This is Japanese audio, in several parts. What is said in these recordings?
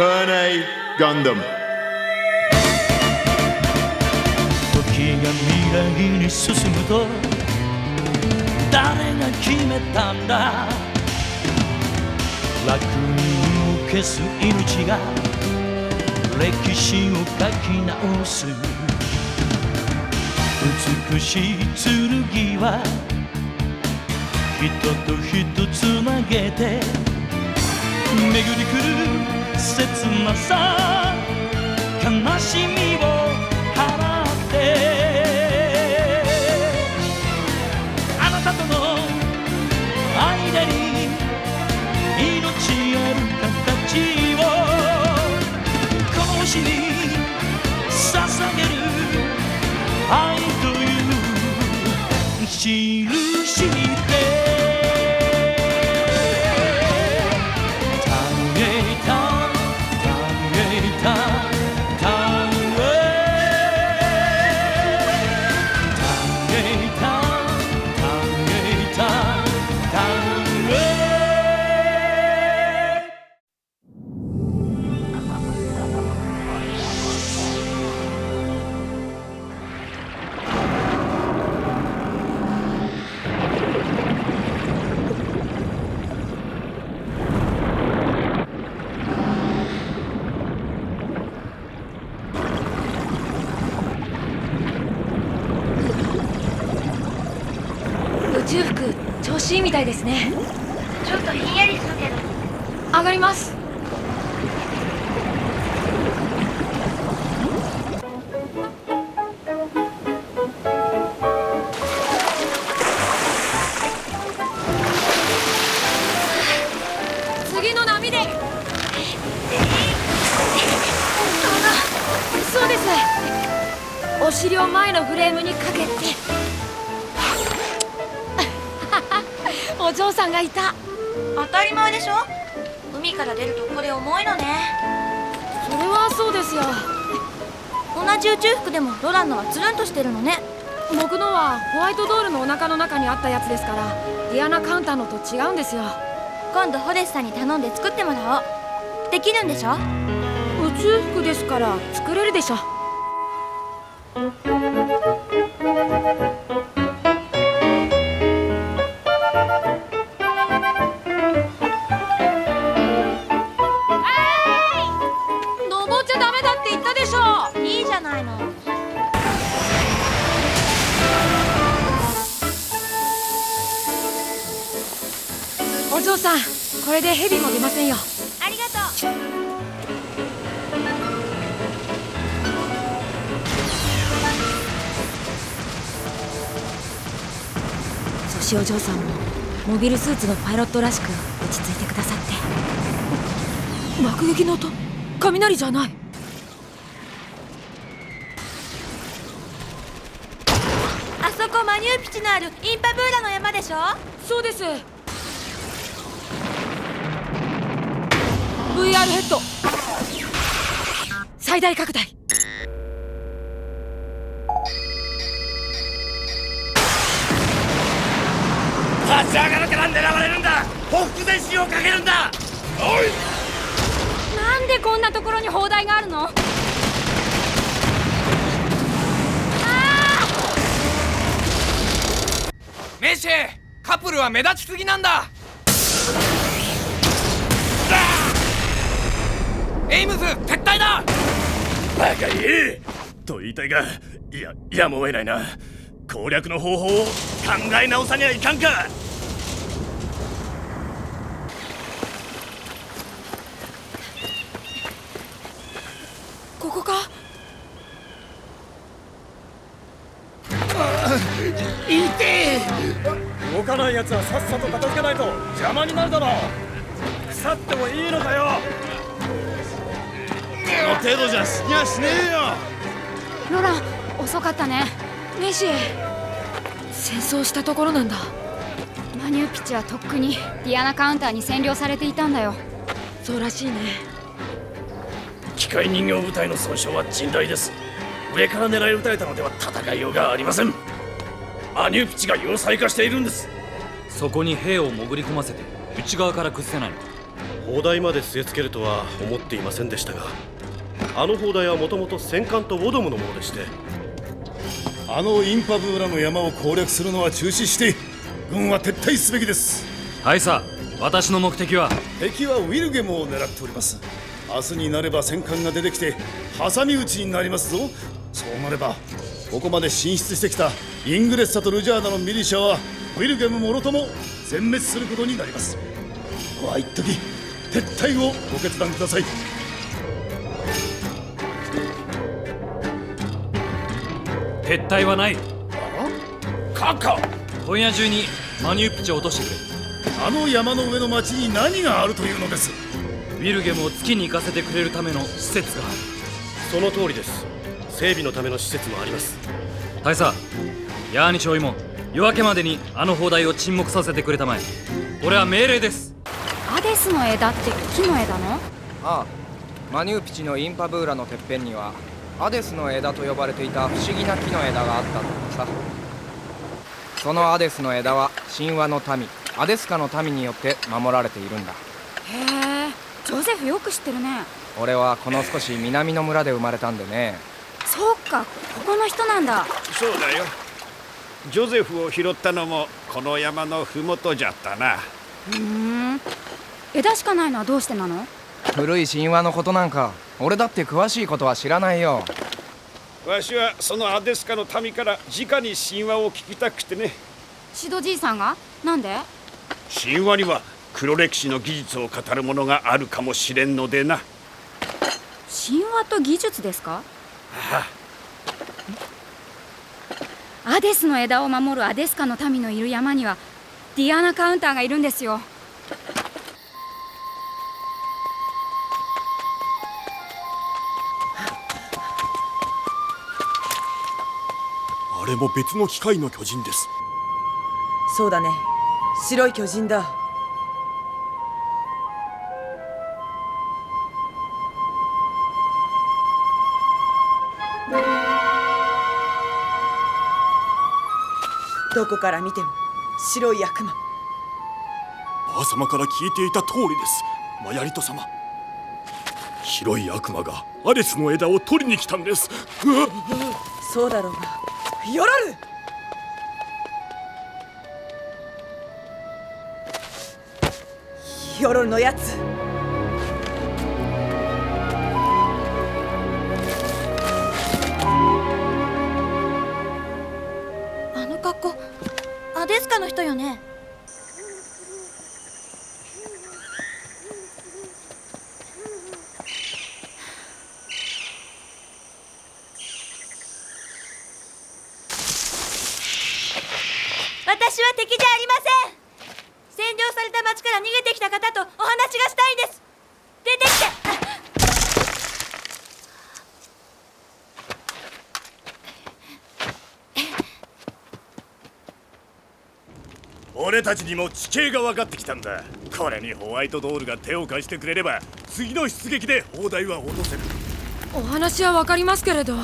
Tornado Gundam。 時が未来に進むと誰が決めたんだ。楽園を消す命が歴史を書き直す。美しい剣は人と人つなげて巡り来る切なさ悲しみを払ってあなたとの間に命ある形をこの星に捧げる愛という印で宇宙服調子いいみたいですね。ちょっとひんやりするけど。上がります。次の波で。そうです。お尻を前のフレームにかけて。お嬢さんがいた。当たり前でしょ。海から出るとこれ重いのね。それはそうですよ。同じ宇宙服でもロランのはつるんとしてるのね。僕のはホワイトドールのお腹の中にあったやつですから、ディアナカウンターのと違うんですよ。今度ホレスさんに頼んで作ってもらおう。できるんでしょ。宇宙服ですから作れるでしょ。登っちゃダメだって言ったでしょ。いいじゃないの。お嬢さん、これでヘビも出ませんよ。ありがとう。そしお嬢さんもモビルスーツのパイロットらしく落ち着いてくださって。爆撃の音、雷じゃない。あそこマニューピチのあるインパブーラの山でしょ。そうです。 VR ヘッド最大拡大。立ち上がるから狙われるんだ。ほふ前進をかけるんだ。おい、なんでこんなところに砲台があるの。メシェ、カプルは目立ちすぎなんだ。エイムズ撤退だ。バカ言えと言いたいが、やむを得ないな。攻略の方法を考え直さにはいかんか。ここか。痛え。動かないやつはさっさと片付けないと邪魔になるだろう。腐ってもいいのかよ。この程度じゃ死にゃしねえよ。ロラン、遅かったね。ネシー、戦争したところなんだ。マニューピチはとっくにディアナカウンターに占領されていたんだよ。そうらしいね。機械人形部隊の損傷は甚大です。上から狙い撃たれたのでは戦いようがありません。マニューピチが要塞化しているんです。そこに兵を潜り込ませて内側から崩せないのか。砲台まで据え付けるとは思っていませんでしたが、あの砲台はもともと戦艦とウォドムのものでして。あのインパブーラの山を攻略するのは中止して軍は撤退すべきです。はいさ、私の目的は。敵はウィルゲムを狙っております。明日になれば戦艦が出てきて挟み撃ちになりますぞ。そうなればここまで進出してきたイングレッサとルジャーナのミリシャはウィルゲムもろとも全滅することになります。ここは一時撤退をご決断ください。撤退はない。カカ、今夜中にマニューピチを落としてくれ。あの山の上の町に何があるというのです。ウィルゲムを月に行かせてくれるための施設がある。その通りです。整備のための施設もあります。大佐、ヤーニちょいも夜明けまでにあの砲台を沈黙させてくれたまえ。これは命令です。アデスの枝って木の枝の？ああ、マニューピチのインパブーラのてっぺんにはアデスの枝と呼ばれていた不思議な木の枝があったんださ。そのアデスの枝は神話の民アデスカの民によって守られているんだ。へえ、ジョゼフよく知ってるね。俺はこの少し南の村で生まれたんでね。そうか、ここの人なんだ。そうだよ。ジョゼフを拾ったのもこの山のふもとじゃったな。枝しかないのはどうしてなの？古い神話のことなんか俺だって詳しいことは知らないよ。わしはそのアデスカの民から直に神話を聞きたくてね。シドじいさんが？なんで？神話には黒歴史の技術を語るものがあるかもしれんのでな。神話と技術ですか？ああ。アデスの枝を守るアデスカの民のいる山にはディアナカウンターがいるんですよ。あれも別の機械の巨人です。そうだね、白い巨人だ。どこから見ても白い悪魔。ばあ様から聞いていた通りです。マヤリト様、白い悪魔がアレスの枝を取りに来たんです。そうだろうが、ヨロル！ヨロルのやつ。あの格好アデスカの人よね。私は敵じゃありません。占領された町から逃げてきた方とお話がしたいんです。出てきて。俺たちにも地形が分かってきたんだ。これにホワイトドールが手を貸してくれれば次の出撃で砲台は落とせる。お話はわかりますけれど、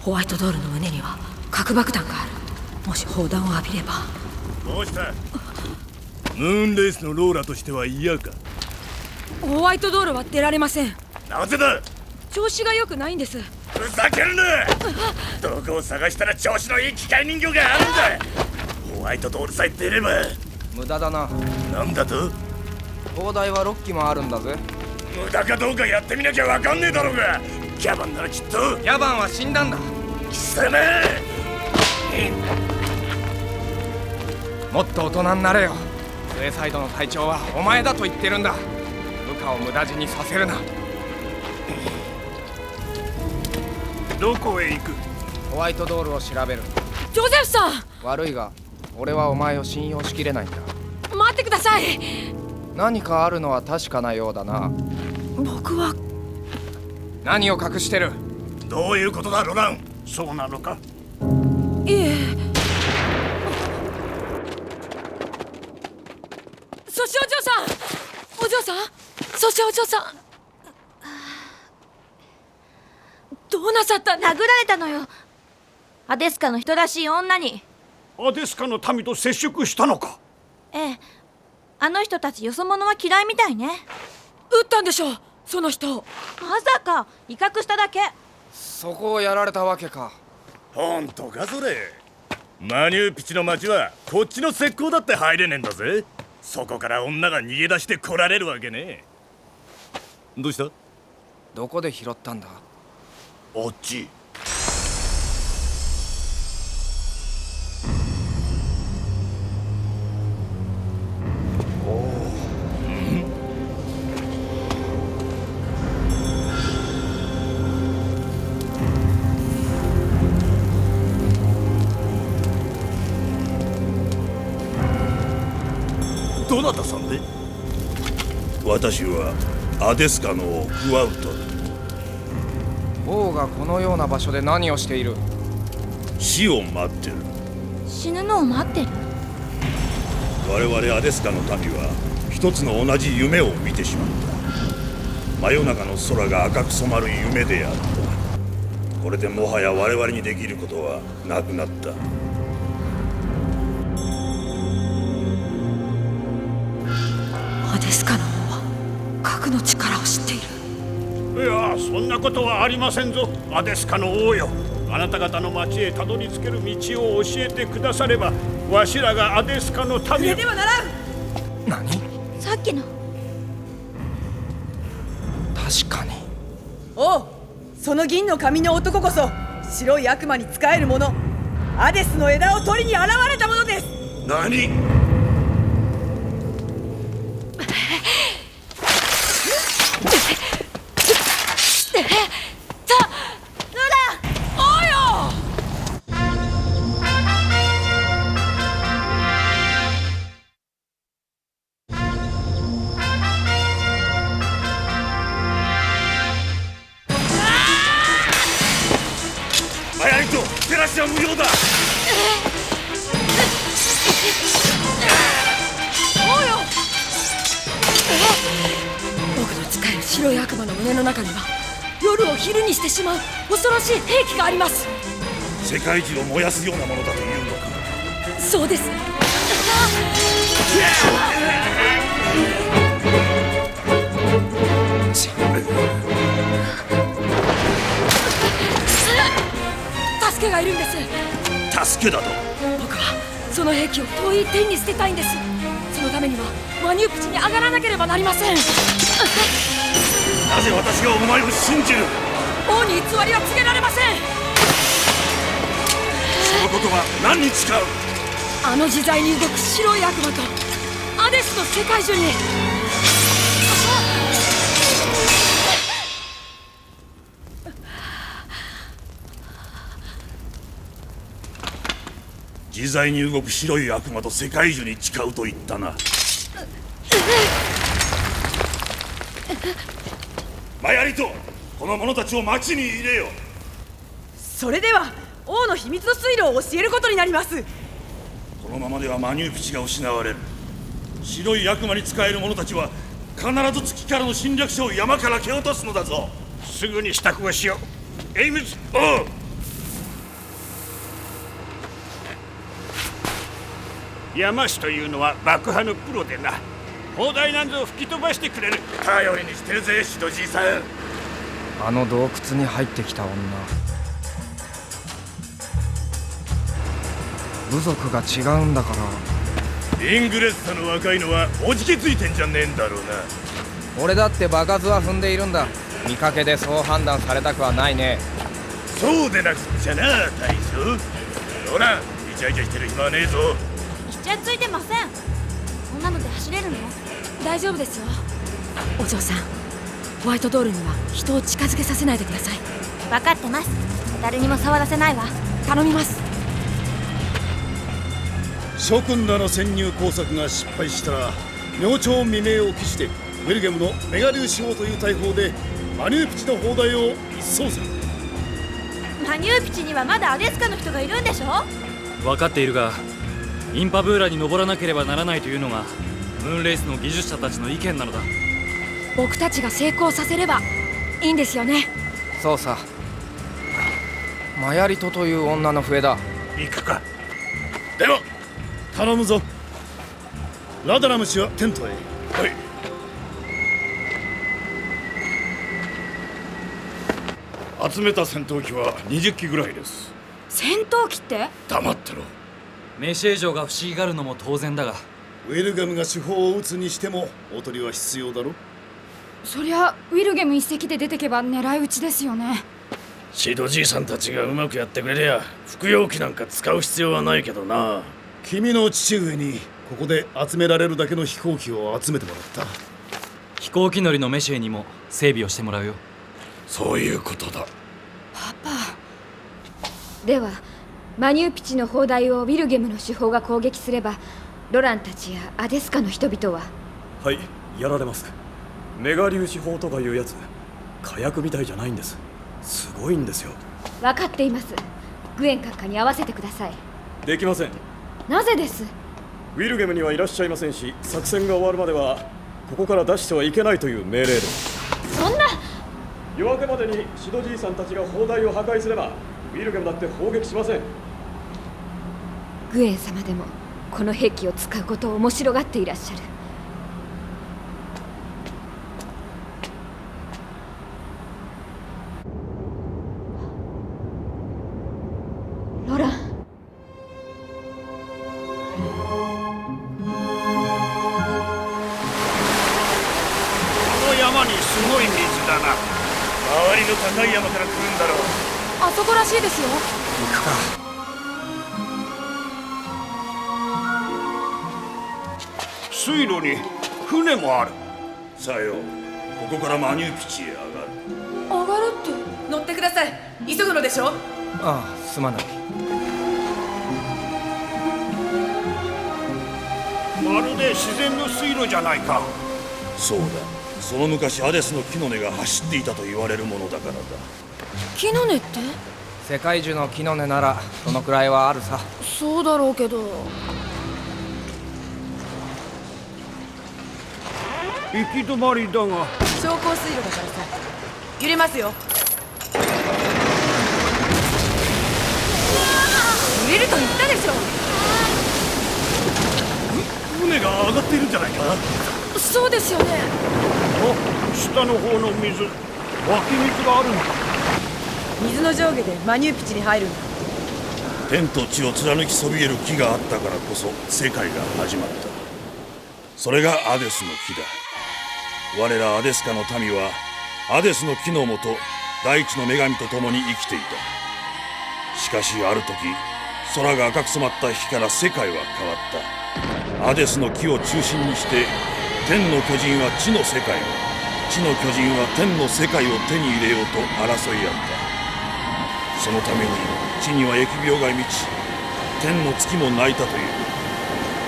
ホワイトドールの胸には核爆弾がある。もし砲弾を浴びれば。どうした？ムーンレースのローラとしては嫌か？ホワイトドールは出られません。なぜだ？調子が良くないんです。ふざけるな！どこを探したら調子のいい機械人形があるんだ。ホワイトドールさえ出れば。無駄だな。なんだと？砲台は6機もあるんだぜ。無駄かどうかやってみなきゃわかんねえだろうが。ギャバンならきっと。ヤバンは死んだんだ。貴様！もっと大人になれよ。スエサイドの隊長はお前だと言ってるんだ。部下を無駄死にさせるな。どこへ行く？ホワイトドールを調べる。ジョゼフさん、悪いが俺はお前を信用しきれないんだ。待ってください。何かあるのは確かなようだな。僕は。何を隠してる？どういうことだロラン？そうなのか？いえ。そしてお嬢さん、お嬢さん、そしてお嬢さん、どうなさったんだ？殴られたのよ。アデスカの人らしい女に。アデスカの民と接触したのか？ええ、あの人たちよそ者は嫌いみたいね。撃ったんでしょその人。まさか威嚇しただけ。そこをやられたわけか。本当かそれ。マニューピチの町はこっちの石膏だって入れねえんだぜ。そこから女が逃げ出して来られるわけね。どうした？どこで拾ったんだ？あっち。どなたさんで？私はアデスカの王クワウト。王がこのような場所で何をしている？死を待ってる。死ぬのを待ってる。我々アデスカの民は一つの同じ夢を見てしまった。真夜中の空が赤く染まる夢であった。これでもはや我々にできることはなくなった。アデスカの王は核の力を知っている。いや、そんなことはありませんぞ、アデスカの王よ。あなた方の町へたどり着ける道を教えてくだされば、わしらがアデスカの民を。ではならん。何？さっきの。確かに。おう、その銀の髪の男こそ白い悪魔に仕える者、アデスの枝を取りに現れたものです。何？マヤリト、照らしは無用だ。僕の使える白い悪魔の胸の中には夜を昼にしてしまう恐ろしい兵器があります。世界中を燃やすようなものだというのか。そうです。助けがいるんです。助けだと？僕はその兵器を遠い天に捨てたいんです。そのためにはマニューピチに上がらなければなりません。なぜ私がお前を信じる？王に偽りは告げられません。そのことは何に使う？あの自在に動く白い悪魔とアデスの世界中に。自在に動く白い悪魔と世界中に誓うと言ったな。マヤリト、この者たちを町に入れよ。それでは王の秘密の水路を教えることになります。このままではマニューピチが失われる。白い悪魔に仕える者たちは必ず月からの侵略者を山から蹴落とすのだぞ。すぐに支度をしよう。エイムズ王。山師というのは爆破のプロでな、砲台なんぞを吹き飛ばしてくれる。頼りにしてるぜ、シドじいさん。あの洞窟に入ってきた女、部族が違うんだから。イングレッサの若いのはおじけついてんじゃねえんだろうな。俺だって場数は踏んでいるんだ。見かけでそう判断されたくはないね。そうでなくっちゃな、大将。ほら、イチャイチャしてる暇はねえぞ。イチャついてません。こんなので走れるの？大丈夫ですよ。お嬢さん、ホワイトドールには人を近づけさせないでください。分かってます。誰にも触らせないわ。頼みます。諸君らの潜入工作が失敗したら、明朝未明を期してウェルゲムのメガ粒子王という大砲でマニューピチの砲台を一掃する。マニューピチにはまだアデスカの人がいるんでしょ？分かっているが、インパブーラに登らなければならないというのがムーンレースの技術者たちの意見なのだ。僕たちが成功させればいいんですよね。そうさ。マヤリトという女の笛だ。行くか。では頼むぞ。ラダラム氏はテントへ。はい。集めた戦闘機は20機ぐらいです。戦闘機って？黙ってろ。メシェージョが不思議がるのも当然だが、ウィルガムが手法を打つにしてもおとりは必要だろ。そりゃウィルゲム一隻で出てけば狙い撃ちですよね。シドじいさんたちがうまくやってくれりゃ服用機なんか使う必要はないけどな。君の父上にここで集められるだけの飛行機を集めてもらった。飛行機乗りのメシェにも整備をしてもらうよ。そういうことだ。パパ。ではマニューピチの砲台をウィルゲムの手法が攻撃すれば、ロランたちやアデスカの人々は。はい、やられます。メガ粒子砲とかいうやつ、火薬みたいじゃないんです。すごいんですよ。分かっています。グエン閣下に合わせてください。できません。なぜです？ウィルゲムにはいらっしゃいませんし、作戦が終わるまではここから出してはいけないという命令です。そんな。夜明けまでにシドじいさんたちが砲台を破壊すればウィルゲムだって砲撃しません。グエン様でもこの兵器を使うことを面白がっていらっしゃる。ロラン。この山にすごい水だな。周りの高い山から来るんだろう。あそこらしいですよ。行くか。水路に船もある。さよ、ここからマニューピチへ上がる。上がるって乗ってください。急ぐのでしょ。ああ、すまない。まるで自然の水路じゃないか。そうだ、その昔アデスの木の根が走っていたと言われるものだからだ。木の根って？世界中の木の根ならそのくらいはあるさ。そうだろうけど。行き止まりだが。昇降水路だからさ。揺れますよ。揺れると言ったでしょ。船が上がっているんじゃないか。そうですよね。あ、下の方の水、湧き水があるんだ。水の上下でマニューピチに入るんだ。天と地を貫きそびえる木があったからこそ世界が始まった。それがアデスの木だ。我らアデスカの民はアデスの木のもと大地の女神と共に生きていた。しかしある時、空が赤く染まった日から世界は変わった。アデスの木を中心にして天の巨人は地の世界を、地の巨人は天の世界を手に入れようと争い合った。そのために地には疫病が満ち、天の月も泣いたという。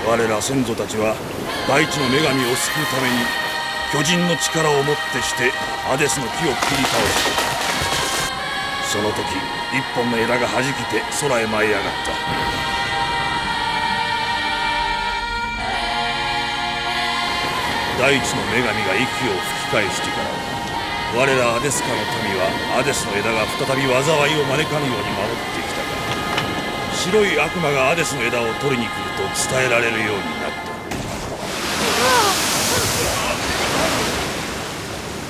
我ら先祖たちは大地の女神を救うために巨人の力をもってしてアデスの木を切り倒した。その時一本の枝が弾けて空へ舞い上がった。大地の女神が息を吹き返してから我らアデスカの民はアデスの枝が再び災いを招かぬように守ってきたが、白い悪魔がアデスの枝を取りに来ると伝えられるようになった。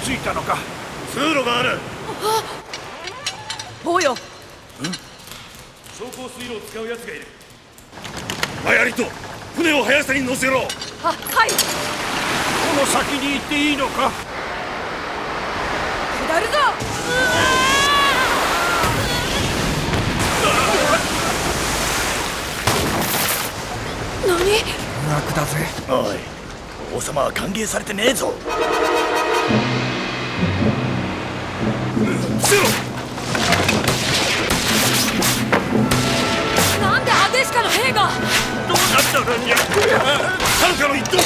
着いたのか。通路がある。ほうよ。走行水路を使う奴がいる。マヤリと船を速さに乗せろ。はい。この先に行っていいのか。下るぞ。何？楽だぜ。おい、王様は歓迎されてねえぞ。伏せろ。なんでアデスカの兵が？どうなったらにゃ。ハルカの一等か。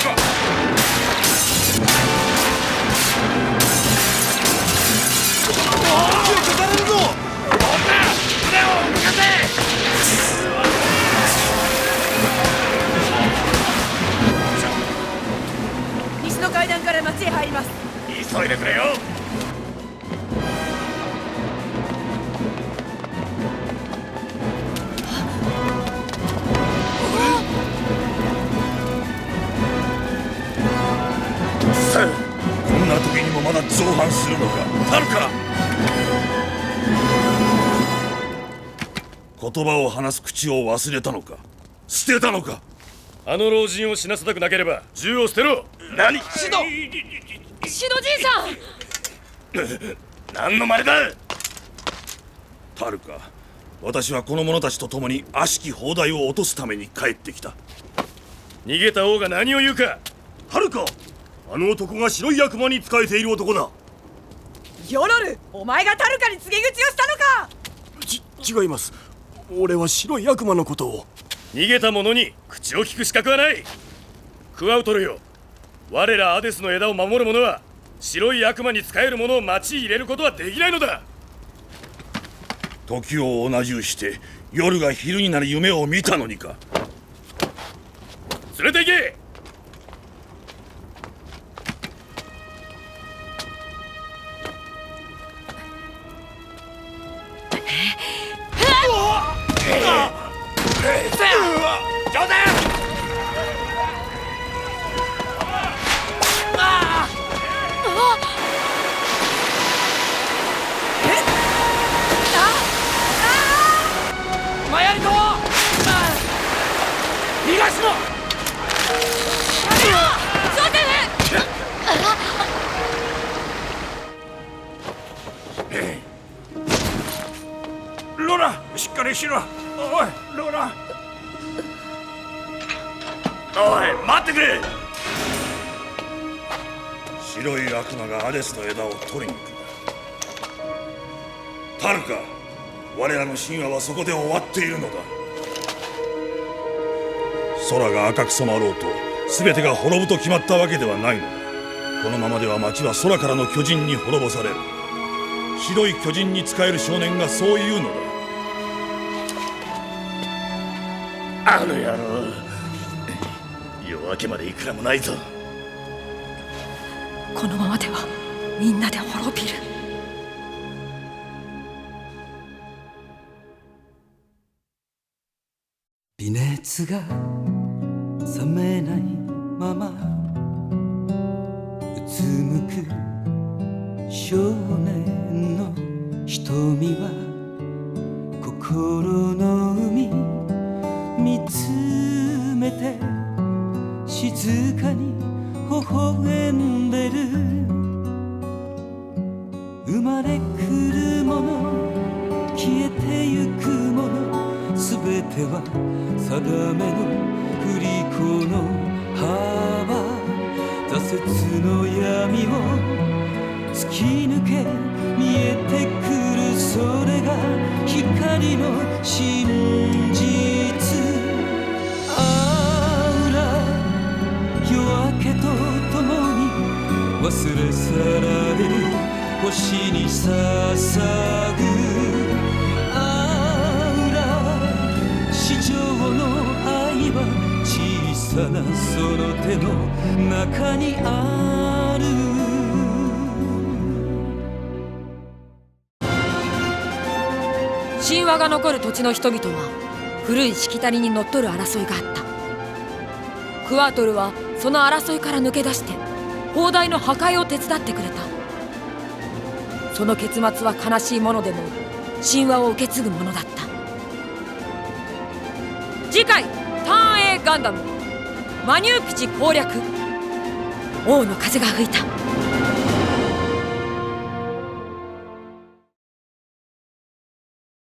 西の階段から町へ入ります。急いでくれよ。るのかタルカ。言葉を話す口を忘れたのか、捨てたのか。あの老人を死なせたくなければ銃を捨てろ。何？シドじいさん。何の真似だ。タルカ、私はこの者たちと共に悪しき砲台を落とすために帰ってきた。逃げた王が何を言うか。タルカ、あの男が白い悪魔に仕えている男だ。ヨロル、お前がタルカに告げ口をしたのか。違います。俺は白い悪魔のことを。逃げた者に口を聞く資格はない。クワウトルよ、我らアデスの枝を守る者は白い悪魔に仕える者を町に入れることはできないのだ。時を同じうして夜が昼になる夢を見たのにか。連れて行け。ロラ、しっかりしろ。おい、ロラ。おい、待ってくれ。白い悪魔がアデスの枝を取りに行く。タルカ、我らの神話はそこで終わっているのだ。空が赤く染まろうと全てが滅ぶと決まったわけではないのだ。このままでは町は空からの巨人に滅ぼされる。白い巨人に仕える少年がそう言うのだ。あの野郎、夜明けまでいくらもないぞ。このままではみんなで滅びる。微熱が冷めないままうつむく少年の瞳は心の海見つめて静かに微笑んでる。生まれ来るもの消えてゆくものすべては定めの振り子の幅。挫折の闇を突き抜け見えてくる、それが光の真実。夜明けとともに忘れ去られる星に捧ぐ。地上の愛は小さなその手の中にある。神話が残る土地の人々は古いしきたりにのっとる争いがあった。クワートルはその争いから抜け出して砲台の破壊を手伝ってくれた。その結末は悲しいものでも神話を受け継ぐものだった。次回ターン A ガンダムマニューピチ攻略。王の風が吹いた。